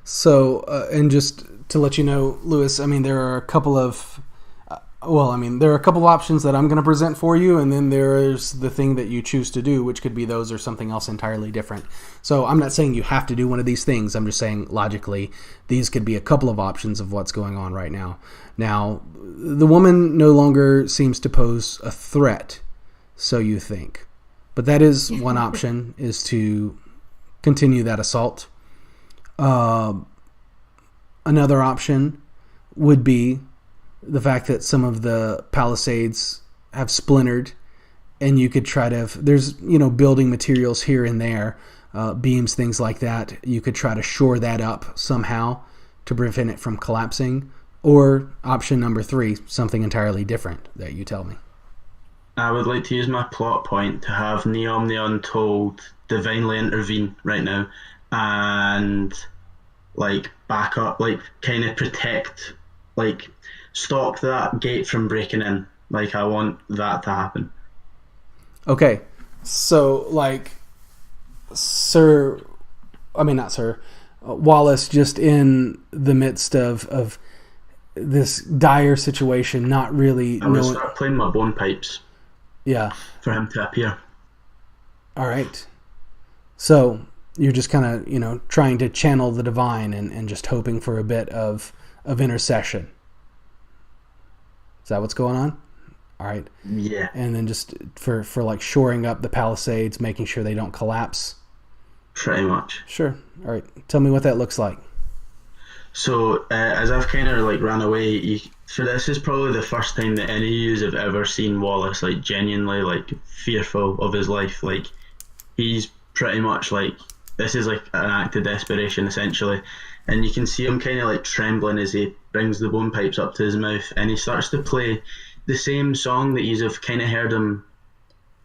So, and just to let you know, Lewis, I mean, there are a couple of, there are a couple of options that I'm going to present for you, and then there's the thing that you choose to do, which could be those or something else entirely different. So I'm not saying you have to do one of these things. I'm just saying, logically, these could be a couple of options of what's going on right now. Now, the woman no longer seems to pose a threat, so you think. But that is one option, is to continue that assault. Another option would be the fact that some of the palisades have splintered, and you could try to, there's, building materials here and there, beams, things like that. You could try to shore that up somehow to prevent it from collapsing. Or option number 3, something entirely different that you tell me. I would like to use my plot point to have Neom the Untold divinely intervene right now and back up, kind of protect, stop that gate from breaking in. I want that to happen. Okay, so Wallace, just in the midst of this dire situation, not really I would start playing my bone pipes. Yeah. For him to appear. All right. So you're just kind of, trying to channel the divine and just hoping for a bit of intercession. Is that what's going on? All right. Yeah. And then just for shoring up the palisades, making sure they don't collapse. Pretty much. Sure. All right. Tell me what that looks like. So as I've kind of ran away, this is probably the first time that any of you have ever seen Wallace genuinely fearful of his life. He's pretty much this is an act of desperation essentially, and you can see him kind of trembling as he brings the bone pipes up to his mouth, and he starts to play the same song that you have kind of heard him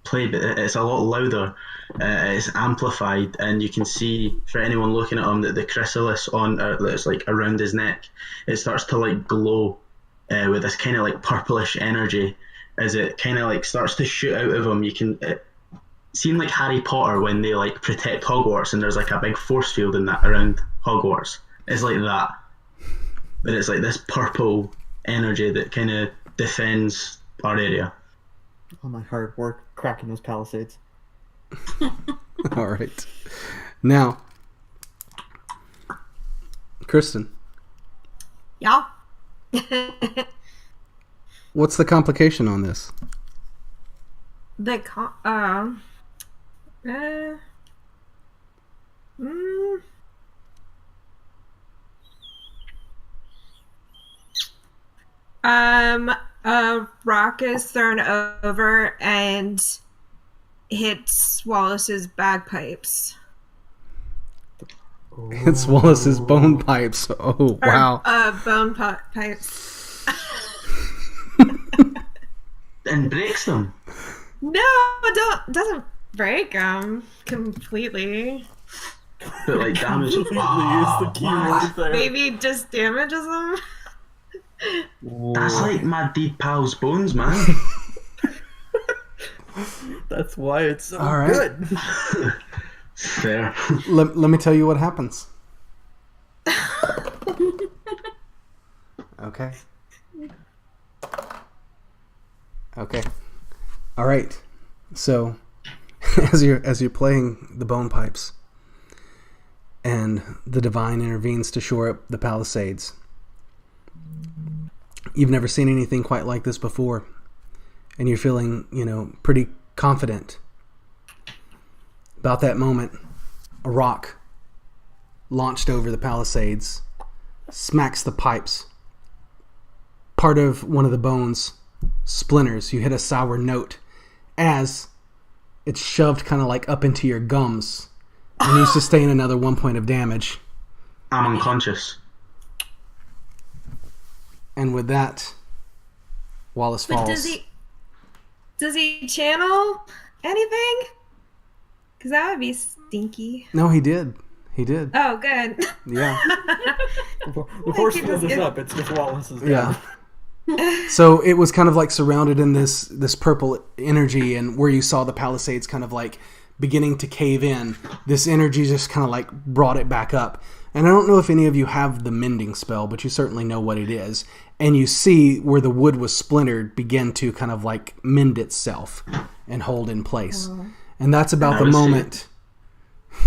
play, but it's a lot louder. It's amplified, and you can see, for anyone looking at him, that the chrysalis that's around his neck, it starts to glow with this kind of purplish energy as it kind of starts to shoot out of him. You can seem like Harry Potter when they protect Hogwarts, and there's a big force field in that around Hogwarts. It's like that, but it's this purple energy that kind of defends our area. All my hard work cracking those palisades. All right. Now, Kristen. Yeah. What's the complication on this? A rock is thrown over and hits Wallace's bagpipes. It's Wallace's bone pipes. Oh, wow. Bone pipes. And breaks them. No, doesn't break them completely. But damage. Maybe just damages them. That's my dead pal's bones, man. That's why it's so all right. Good. Fair. Let me tell you what happens. Okay. All right. So, as you're playing the bone pipes, and the divine intervenes to shore up the palisades. You've never seen anything quite like this before, and you're feeling, pretty confident. About that moment, a rock launched over the palisades, smacks the pipes. Part of one of the bones splinters. You hit a sour note as it's shoved kind of up into your gums, and you sustain another 1 point of damage. I'm unconscious. And with that, Wallace falls. Does he channel anything? Because that would be stinky. No, he did. Oh, good. Yeah. Before she does this up, it's just Wallace's down. Yeah. So it was kind of surrounded in this purple energy, and where you saw the palisades kind of beginning to cave in, this energy just kind of brought it back up. and I don't know if any of you have the mending spell, but you certainly know what it is. And you see where the wood was splintered begin to kind of like mend itself and hold in place. And that's about the moment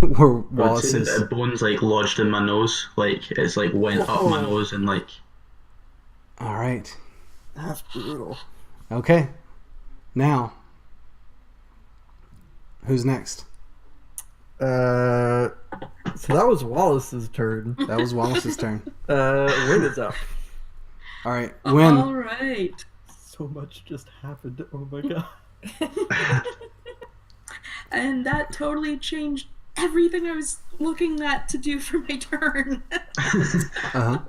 where Wallace is... The bone's like lodged in my nose. Like, it's like went up my nose and like... All right. That's brutal. Okay. Now, who's next? So that was Wallace's turn. That was Wallace's turn. Win is up. All right, Win. All right. So much just happened. Oh my god. And that totally changed everything I was looking at to do for my turn. Uh-huh.